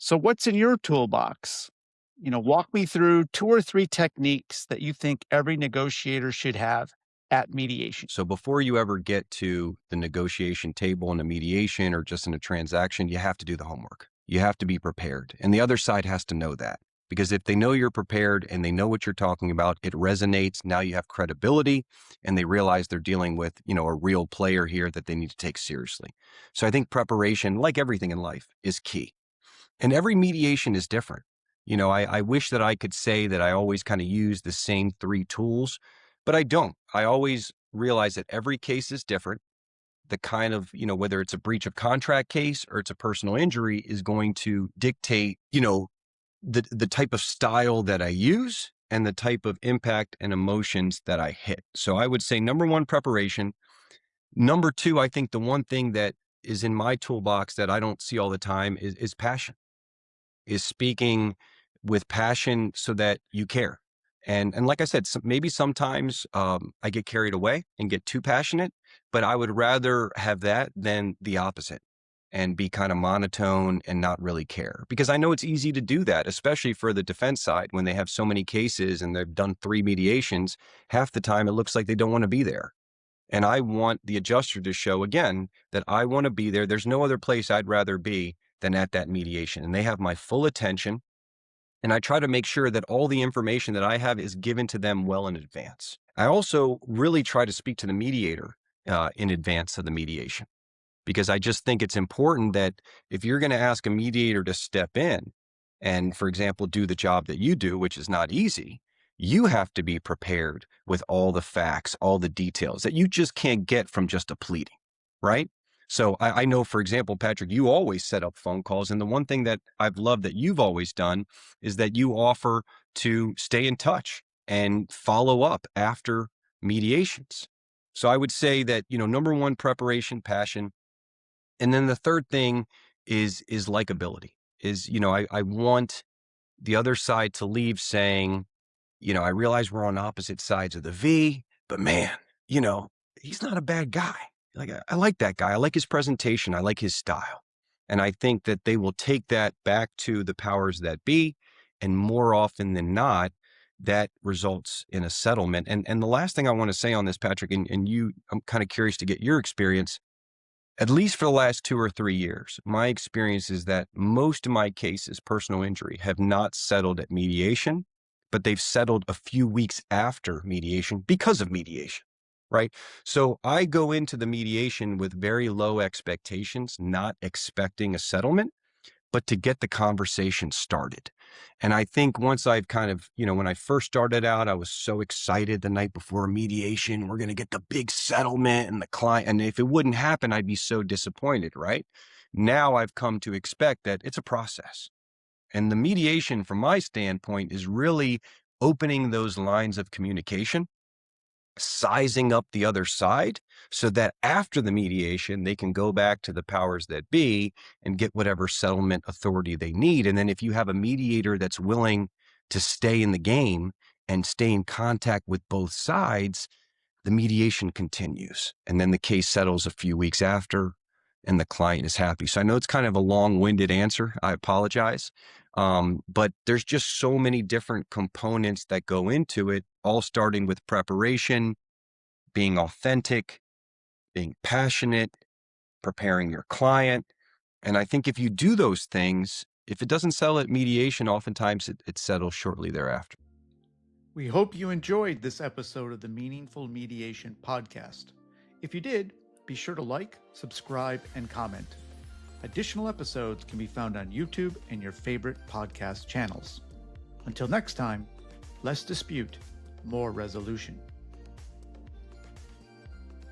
So what's in your toolbox? Walk me through 2 or 3 techniques that you think every negotiator should have at mediation. So before you ever get to the negotiation table in a mediation or just in a transaction, you have to do the homework. You have to be prepared. And the other side has to know that. Because if they know you're prepared and they know what you're talking about, it resonates. Now you have credibility and they realize they're dealing with, a real player here that they need to take seriously. So I think preparation, like everything in life, is key. And every mediation is different. I wish that I could say that I always kind of use the same 3 tools, but I don't. I always realize that every case is different. The kind of, whether it's a breach of contract case or it's a personal injury is going to dictate, the type of style that I use and the type of impact and emotions that I hit. So I would say number 1, preparation. Number 2, I think the one thing that is in my toolbox that I don't see all the time is passion, is speaking with passion so that you care. And like I said, maybe sometimes I get carried away and get too passionate, but I would rather have that than the opposite and be kind of monotone and not really care. Because I know it's easy to do that, especially for the defense side when they have so many cases and they've done 3 mediations. Half the time it looks like they don't want to be there. And I want the adjuster to show again that I want to be there. There's no other place I'd rather be than at that mediation. And they have my full attention. And I try to make sure that all the information that I have is given to them well in advance. I also really try to speak to the mediator in advance of the mediation, because I just think it's important that if you're going to ask a mediator to step in and, for example, do the job that you do, which is not easy, you have to be prepared with all the facts, all the details that you just can't get from just a pleading, right? So I know, for example, Patrick, you always set up phone calls. And the one thing that I've loved that you've always done is that you offer to stay in touch and follow up after mediations. So I would say that, number 1, preparation, passion. And then the third thing is likability. I want the other side to leave saying, I realize we're on opposite sides of the V, but man, he's not a bad guy. Like, I like that guy. I like his presentation. I like his style. And I think that they will take that back to the powers that be. And more often than not, that results in a settlement. And the last thing I want to say on this, Patrick, and I'm kind of curious to get your experience. At least for the last 2 or 3 years, my experience is that most of my cases, personal injury, have not settled at mediation, but they've settled a few weeks after mediation because of mediation, right? So I go into the mediation with very low expectations, not expecting a settlement, but to get the conversation started. And I think once I've kind of, when I first started out, I was so excited the night before mediation, we're going to get the big settlement and the client. And if it wouldn't happen, I'd be so disappointed, right? Now I've come to expect that it's a process. And the mediation, from my standpoint, is really opening those lines of communication, sizing up the other side so that after the mediation, they can go back to the powers that be and get whatever settlement authority they need. And then if you have a mediator that's willing to stay in the game and stay in contact with both sides, the mediation continues. And then the case settles a few weeks after and the client is happy. So I know it's kind of a long-winded answer. I apologize. But there's just so many different components that go into it, all starting with preparation, being authentic, being passionate, preparing your client. And I think if you do those things, if it doesn't settle at mediation, oftentimes it settles shortly thereafter. We hope you enjoyed this episode of the Meaningful Mediation Podcast. If you did, be sure to like, subscribe, and comment. Additional episodes can be found on YouTube and your favorite podcast channels. Until next time, less dispute, more resolution.